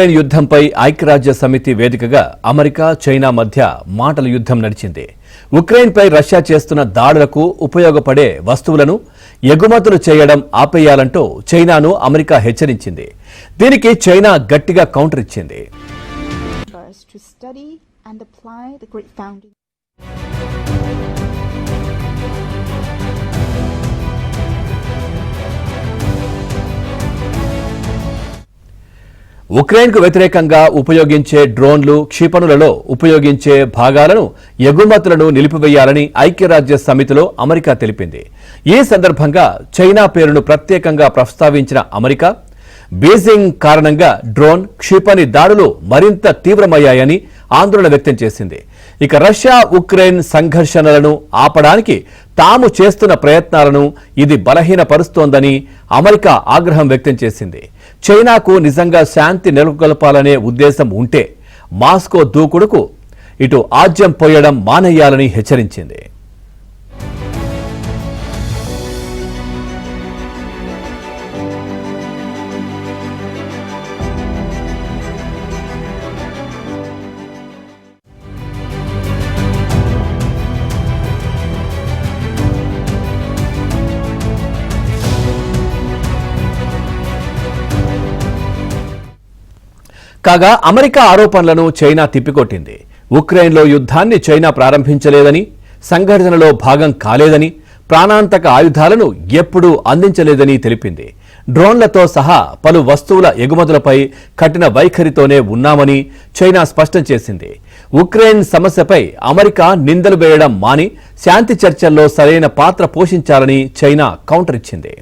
Ukraine యుద్ధంపై ఐక్యరాజ్య సమితి వేదికగా అమెరికా చైనా మధ్య మాటల యుద్ధం నడిచింది. ఉక్రెయిన్పై రష్యా చేస్తున్న దాడులకు ఉపయోగపడే వస్తువులను ఎగుమతులు చేయడం ఆపేయాలంటూ చైనాను అమెరికా హెచ్చరించింది. దీనికి చైనా గట్టిగా కౌంటర్ ఇచ్చింది. ఉక్రెయిన్కు వ్యతిరేకంగా ఉపయోగించే డ్రోన్లు, క్షిపణులలో ఉపయోగించే భాగాలను ఎగుమతులను నిలిపివేయాలని ఐక్యరాజ్య సమితిలో అమెరికా తెలిపింది. ఈ సందర్భంగా చైనా పేరును ప్రత్యేకంగా ప్రస్తావించిన అమెరికా, బీజింగ్ కారణంగా డ్రోన్, క్షిపణి దాడులు మరింత తీవ్రమయ్యాయని ఆందోళన వ్యక్తం చేసింది. ఇక రష్యా ఉక్రెయిన్ సంఘర్షణలను ఆపడానికి తాము చేస్తున్న ప్రయత్నాలను ఇది బలహీనపరుస్తోందని అమెరికా ఆగ్రహం వ్యక్తం చేసింది. చైనాకు నిజంగా శాంతి నెలకొల్పాలనే ఉద్దేశం ఉంటే మాస్కో దూకుడుకు ఇటు ఆజ్యం పోయడం మానేయాలని హెచ్చరించింది. కాగా అమెరికా ఆరోపణలను చైనా తిప్పికొట్టింది. ఉక్రెయిన్లో యుద్ధాన్ని చైనా ప్రారంభించలేదని, సంఘటనలో భాగం కాలేదని, ప్రాణాంతక ఆయుధాలను ఎప్పుడూ అందించలేదని తెలిపింది. డ్రోన్లతో సహా పలు వస్తువుల ఎగుమతులపై కఠిన వైఖరితోనే ఉన్నామని చైనా స్పష్టం చేసింది. ఉక్రెయిన్ సమస్యపై అమెరికా నిందలు వేయడం మాని శాంతి చర్చల్లో సరైన పాత్ర పోషించాలని చైనా కౌంటర్ ఇచ్చింది.